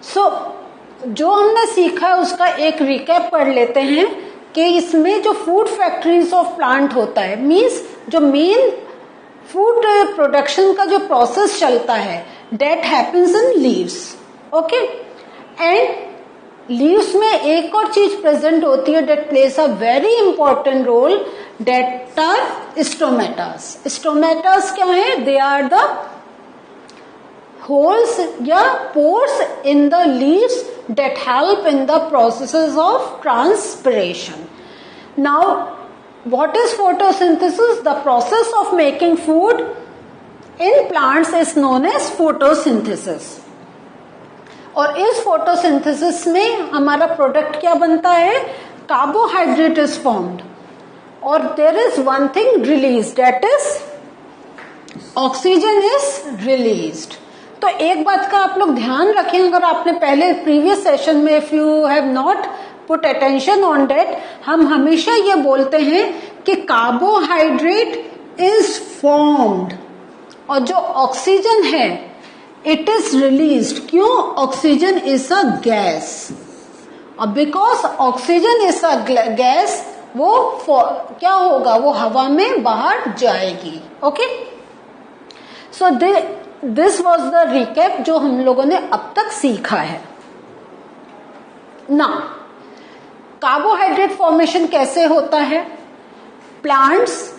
सो जो हमने सीखा है उसका एक रिकैप कर लेते हैं कि इसमें जो फूड फैक्ट्रीज ऑफ प्लांट होता है, मीन्स जो मेन फूड प्रोडक्शन का जो प्रोसेस चलता है, that happens in leaves. Okay, and leaves में एक और चीज प्रेजेंट होती है that plays a very important role, that are stomatas. Stomatas क्या है? दे आर द holes या pores in the leaves that help in the processes of transpiration. Now, what is photosynthesis? The process of making food in plants is known as photosynthesis. और इस photosynthesis में हमारा product क्या बनता है? Carbohydrate is formed और there is one thing released, that is oxygen is released. तो एक बात का आप लोग ध्यान रखें, अगर आपने पहले प्रीवियस सेशन में if you have not put attention on that, हम हमेशा ये बोलते हैं कि कार्बोहाइड्रेट इज फॉर्म्ड और जो ऑक्सीजन है इट इज रिलीज्ड. क्यों? ऑक्सीजन इज अ गैस और because oxygen is a gas वो क्या होगा? वो हवा में बाहर जाएगी. Okay, so this was the recap जो हम लोगों ने अब तक सीखा है. ना कार्बोहाइड्रेट फॉर्मेशन कैसे होता है? Plants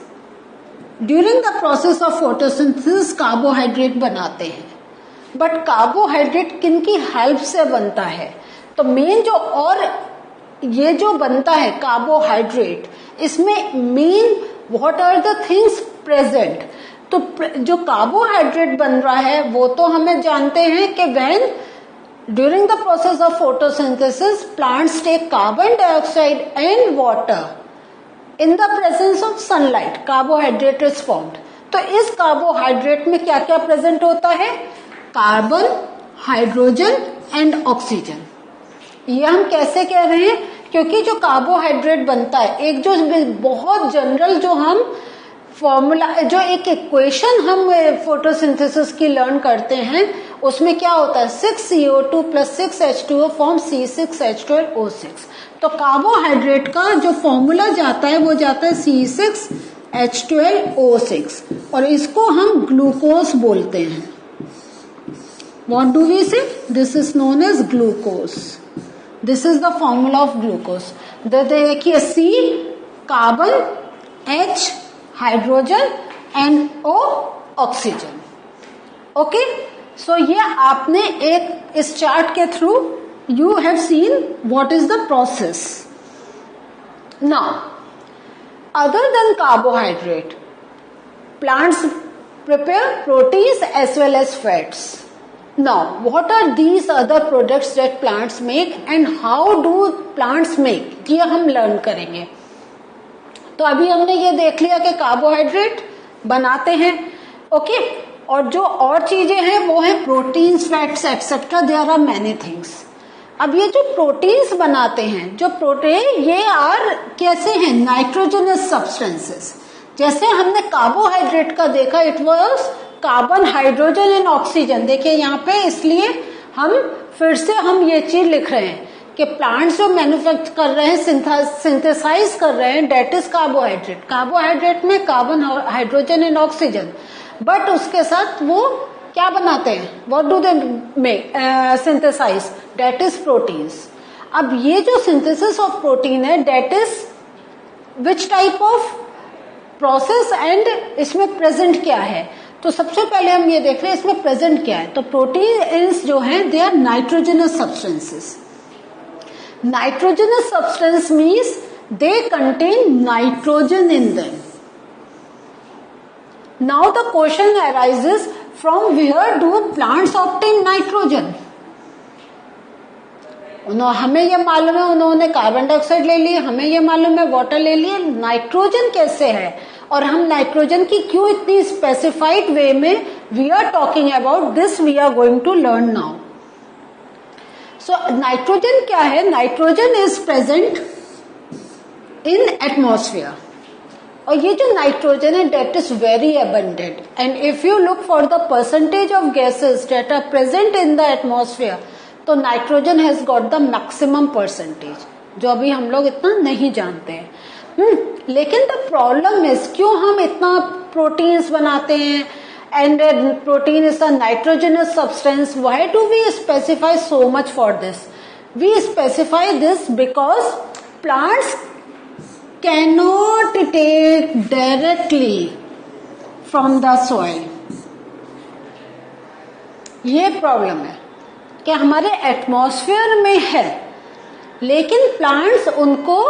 during the process of photosynthesis carbohydrate बनाते हैं, बट कार्बोहाइड्रेट किनकी हेल्प से बनता है? तो मेन जो और ये जो बनता है कार्बोहाइड्रेट, इसमें main what are the things present. तो जो कार्बोहाइड्रेट बन रहा है वो तो हमें जानते हैं कि when during the process of photosynthesis plants take carbon dioxide and water in the presence of sunlight, carbohydrate is formed. तो इस कार्बोहाइड्रेट में क्या क्या प्रेजेंट होता है? Carbon, hydrogen and oxygen. ये हम कैसे कह रहे हैं? क्योंकि जो कार्बोहाइड्रेट बनता है, एक जो बहुत जनरल जो हम फॉर्मूला, जो एक इक्वेशन हम फोटोसिंथेसिस की लर्न करते हैं, उसमें क्या होता है? 6CO2 plus 6H2O form C6H12O6. तो कार्बोहाइड्रेट का जो फॉर्मूला जाता है वो जाता है C6H12O6 और इसको हम ग्लूकोज बोलते हैं. What do we say? This is known as glucose. This is the formula of glucose. देखिए C carbon, H hydrogen and O oxygen. Okay, so ये आपने एक इस चार्ट के through you have seen what is the process. Now other than carbohydrate plants prepare proteins as well as fats. Now, what are these other products that plants make and how do plants make? ये हम learn करेंगे. तो अभी हमने ये देख लिया कि कार्बोहाइड्रेट बनाते हैं, ओके, और जो और चीजें हैं वो है proteins, fats etcetera. There are many things. अब ये जो प्रोटीन्स बनाते हैं, जो प्रोटीन ये आर कैसे हैं? Nitrogenous substances. जैसे हमने कार्बोहाइड्रेट का देखा, it was carbon, hydrogen and oxygen. देखिए यहाँ पे, इसलिए हम फिर से हम ये चीज लिख रहे हैं कि प्लांट्स जो मैन्युफैक्चर कर रहे हैं, सिंथेसाइज कर रहे हैं, डेट इज कार्बोहाइड्रेट. कार्बोहाइड्रेट में carbon, hydrogen and oxygen, but उसके साथ वो क्या बनाते हैं? What do they make? Synthesise, that is proteins. अब ये जो सिंथेसिस ऑफ प्रोटीन है, that is which type of process and इसमें प्रेजेंट क्या है? तो सबसे पहले हम ये देख रहे हैं इसमें प्रेजेंट क्या है. तो प्रोटीन्स जो हैं they are nitrogenous substances. Nitrogenous substance means they contain nitrogen in them. Now the question arises, from where do plants obtain nitrogen? हमें ये मालूम है उन्होंने कार्बन डाइऑक्साइड ले लिया, हमें ये मालूम है वाटर ले लिए, नाइट्रोजन कैसे है? और हम नाइट्रोजन की क्यों इतनी स्पेसिफाइड वे में we are talking about this, we are going to learn now. So nitrogen क्या है? Nitrogen is present in atmosphere. और ये जो नाइट्रोजन है that is very abundant. And if you look for the percentage of gases that are present in the atmosphere, तो nitrogen has got the maximum percentage, जो अभी हम लोग इतना नहीं जानते हैं। लेकिन द प्रॉब्लम इज, क्यों हम इतना प्रोटीन्स बनाते हैं, and protein is a nitrogenous substance, why do we specify so much for this? We specify this because plants cannot take directly from the soil. ये प्रॉब्लम है कि हमारे एटमॉस्फेयर में है, लेकिन प्लांट्स उनको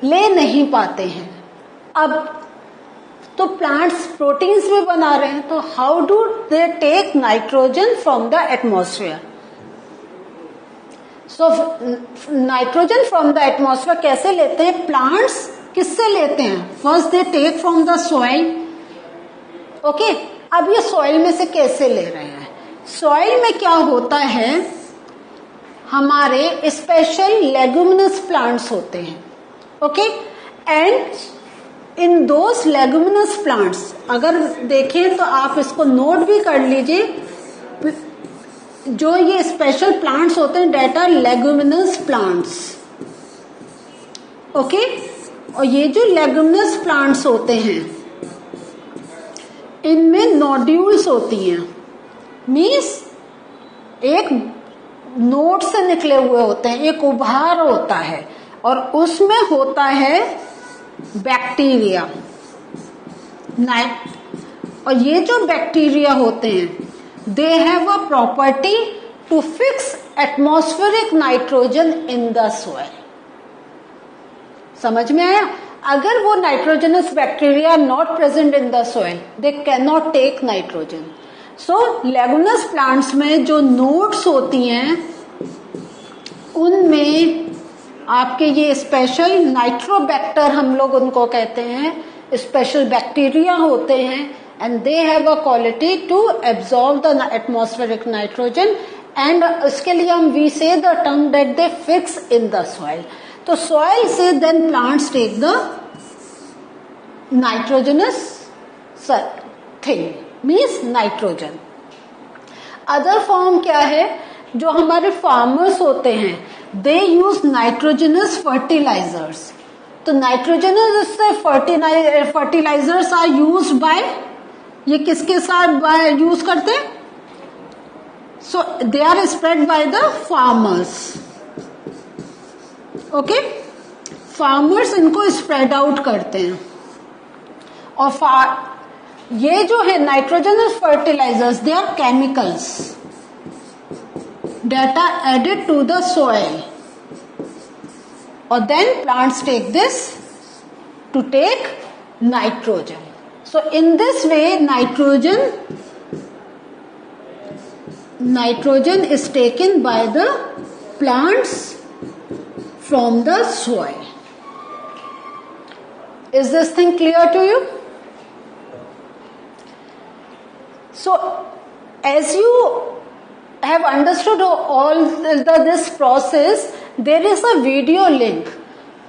ले नहीं पाते हैं। अब तो प्लांट्स प्रोटीन्स भी बना रहे हैं, तो how do they take nitrogen from the atmosphere? So nitrogen from the atmosphere कैसे लेते हैं प्लांट्स? किससे लेते हैं? First they take from the soil. Okay, अब ये सॉइल में से कैसे ले रहे हैं? सॉइल में क्या होता है, हमारे स्पेशल लेगुमिनस प्लांट्स होते हैं। Okay, and in those leguminous plants, अगर देखें तो आप इसको नोट भी कर लीजिए, जो ये स्पेशल प्लांट्स होते हैं that are leguminous plants. Okay, और ये जो लेगुमिनस प्लांट्स होते हैं इनमें नोड्यूल्स होती हैं, मीन्स एक नोड से निकले हुए होते हैं, एक उभार होता है और उसमें होता है बैक्टीरिया। और ये जो बैक्टीरिया होते हैं they have a property to fix atmospheric nitrogen in the soil. समझ में आया? अगर वो nitrogenous bacteria not present in the soil, they can not take nitrogen. So leguminous plants में जो नोड्स होती हैं उनमें आपके ये स्पेशल नाइट्रोबैक्टर हम लोग उनको कहते हैं, स्पेशल बैक्टीरिया होते हैं, and they have a quality to absorb the atmospheric nitrogen, and इसके लिए हम we say the term that they fix in the soil. तो soil से then plants take the nitrogenous thing, means nitrogen. Other form क्या है, जो हमारे farmers होते हैं they use nitrogenous fertilizers. तो nitrogenous fertilizers are used by, ये किसके साथ यूज करते हैं? So they are spread by the farmers. Okay, farmers इनको स्प्रेड आउट करते हैं। और ये जो है nitrogenous fertilisers, they are chemicals that are added to the soil, और then plants take this to take nitrogen. So in this way nitrogen is taken by the plants from the soil. Is this thing clear to you? So as you have understood all this process, there is a video link.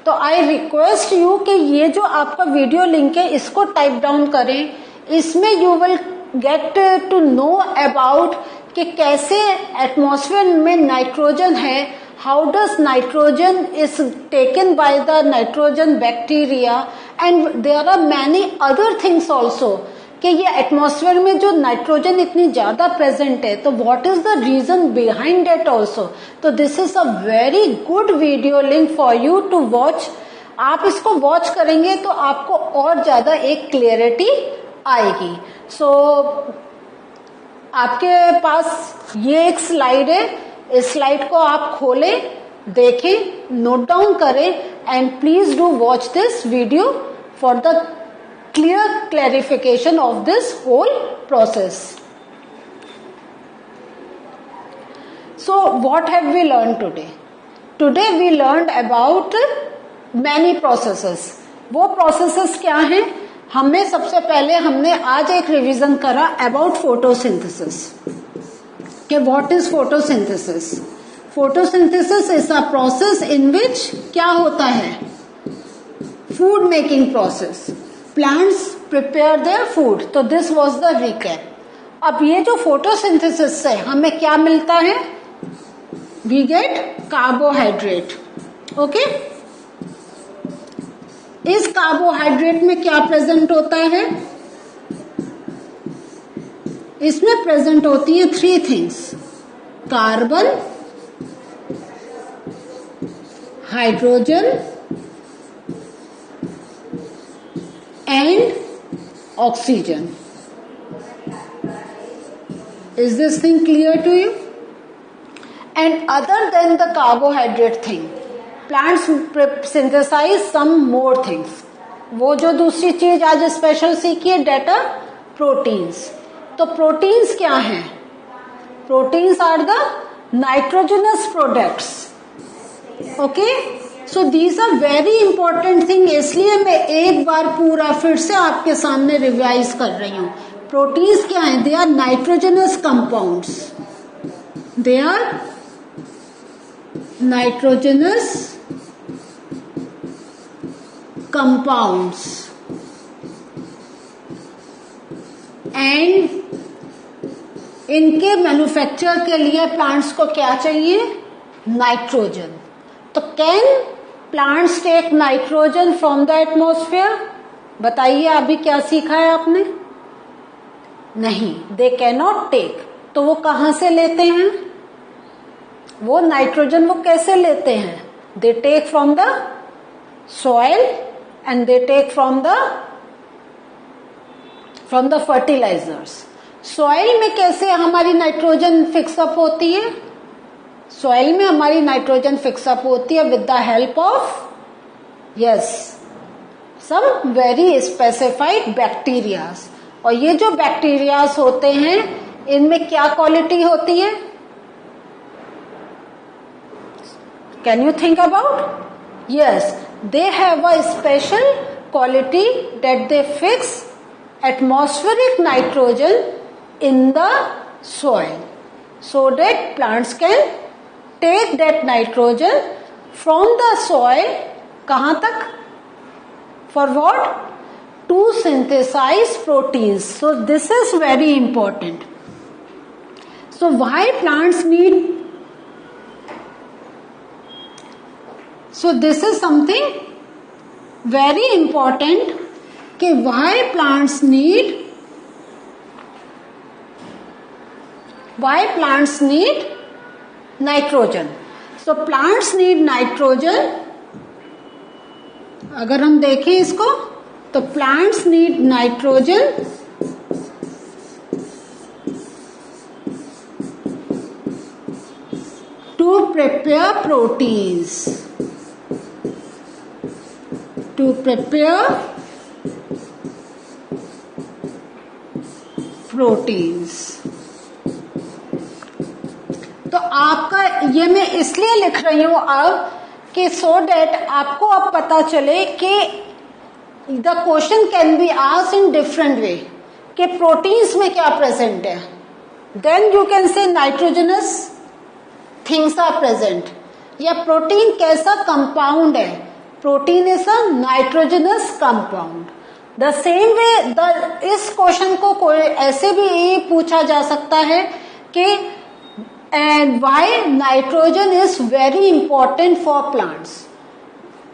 तो I request you कि ये जो आपका video link है इसको type down करें. इसमें you will get to know about कि कैसे एटमॉस्फेयर में नाइट्रोजन है, how does nitrogen is taken by the nitrogen bacteria, and there are many other things also कि ये एटमॉस्फेयर में जो नाइट्रोजन इतनी ज्यादा प्रेजेंट है, तो what is the reason behind it also. तो this is a very good video link for you to watch. आप इसको वॉच करेंगे तो आपको और ज्यादा एक क्लियरिटी आएगी. सो आपके पास ये एक स्लाइड है, इस स्लाइड को आप खोलें, देखें, नोट डाउन करें, and please do watch this video for the clear clarification of this whole process. So what have we learned today? Today we learned about many processes. वो processes क्या हैं? हमने सबसे पहले आज एक रिवीजन करा about photosynthesis. कि what is photosynthesis? Photosynthesis is a process in which क्या होता है? Food making process. Plants prepare their food. तो this was the recap. अब ये जो फोटोसिंथेसिस से हमें क्या मिलता है? We get carbohydrate. ओके, इस कार्बोहाइड्रेट में क्या प्रेजेंट होता है? इसमें प्रेजेंट होती है 3 things, carbon, hydrogen and oxygen. Is this thing clear to you? And other than the carbohydrate thing, plants synthesize some more things. वो जो दूसरी चीज आज स्पेशल सीखी है, डेटा प्रोटीन्स. तो प्रोटीन्स क्या हैं? Proteins are the nitrogenous products. Okay, so these are very important thing. इसलिए मैं एक बार पूरा फिर से आपके सामने रिवाइज कर रही हूं. प्रोटीन्स क्या है? They are nitrogenous compounds. They are nitrogenous compounds and इनके मैन्युफैक्चर के लिए प्लांट्स को क्या चाहिए? नाइट्रोजन. तो can plants take nitrogen from the atmosphere? बताइए, अभी क्या सीखा है आपने? नहीं, दे कैन नॉट टेक. तो वो कहां से लेते हैं? वो नाइट्रोजन वो कैसे लेते हैं? They take from the soil and they take from the fertilizers. Soil में कैसे हमारी नाइट्रोजन फिक्सअप होती है? सॉइल में हमारी नाइट्रोजन फिक्सअप होती है with the help of some very specified bacterias. और ये जो बैक्टीरियाज होते हैं, इनमें क्या क्वालिटी होती है? Can you think about? Yes, they have a special quality that they fix atmospheric nitrogen in the soil so that plants can take that nitrogen from the soil. कहां तक? For what? To synthesize proteins. So this is very important. So why plants need? So this is something very important कि why plants need nitrogen. So plants need nitrogen. अगर हम देखें इसको, तो plants need nitrogen to prepare proteins. To prepare proteins. तो आपका ये मैं इसलिए लिख रही हूं अब कि सो डेट आपको अब पता चले कि the question can be asked in different way कि प्रोटीन्स में क्या प्रेजेंट है. Then you can say nitrogenous things are present. या प्रोटीन कैसा कंपाउंड है? Protein is a nitrogenous compound. The same way इस क्वेश्चन को कोई ऐसे भी पूछा जा सकता है कि and why nitrogen is very important for plants.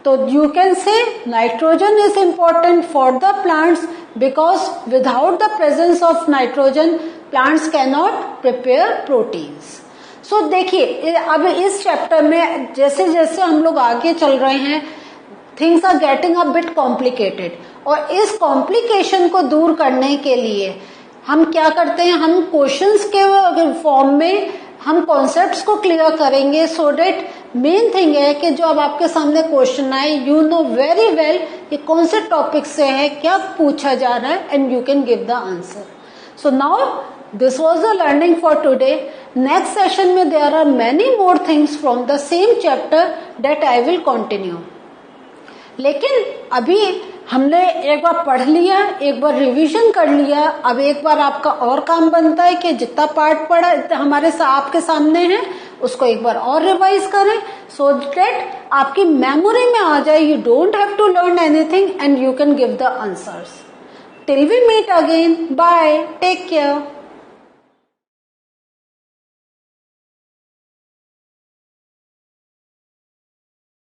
तो you can say nitrogen is important for the plants because without the presence of nitrogen plants can not prepare proteins. So देखिए, अब इस चैप्टर में जैसे जैसे हम लोग आगे चल रहे हैं, things are getting a bit complicated. और इस कॉम्प्लिकेशन को दूर करने के लिए हम क्या करते हैं? हम क्वेश्चंस के फॉर्म में हम कॉन्सेप्ट्स को क्लियर करेंगे. सो डेट मेन थिंग है कि जो अब आपके सामने क्वेश्चन आए, यू नो वेरी वेल ये कौन से टॉपिक से है, क्या पूछा जा रहा है, and you can give the answer. So now this was the learning for today. Next session में there are many more things from the same chapter that I will continue. लेकिन अभी हमने एक बार पढ़ लिया, एक बार रिवीजन कर लिया. अब एक बार आपका और काम बनता है कि जितना पार्ट पढ़ा हमारे आपके सामने है उसको एक बार और रिवाइज करें so that आपकी मेमोरी में आ जाए. You don't have to learn anything and you can give the answers. Till we meet again. Bye. Take care.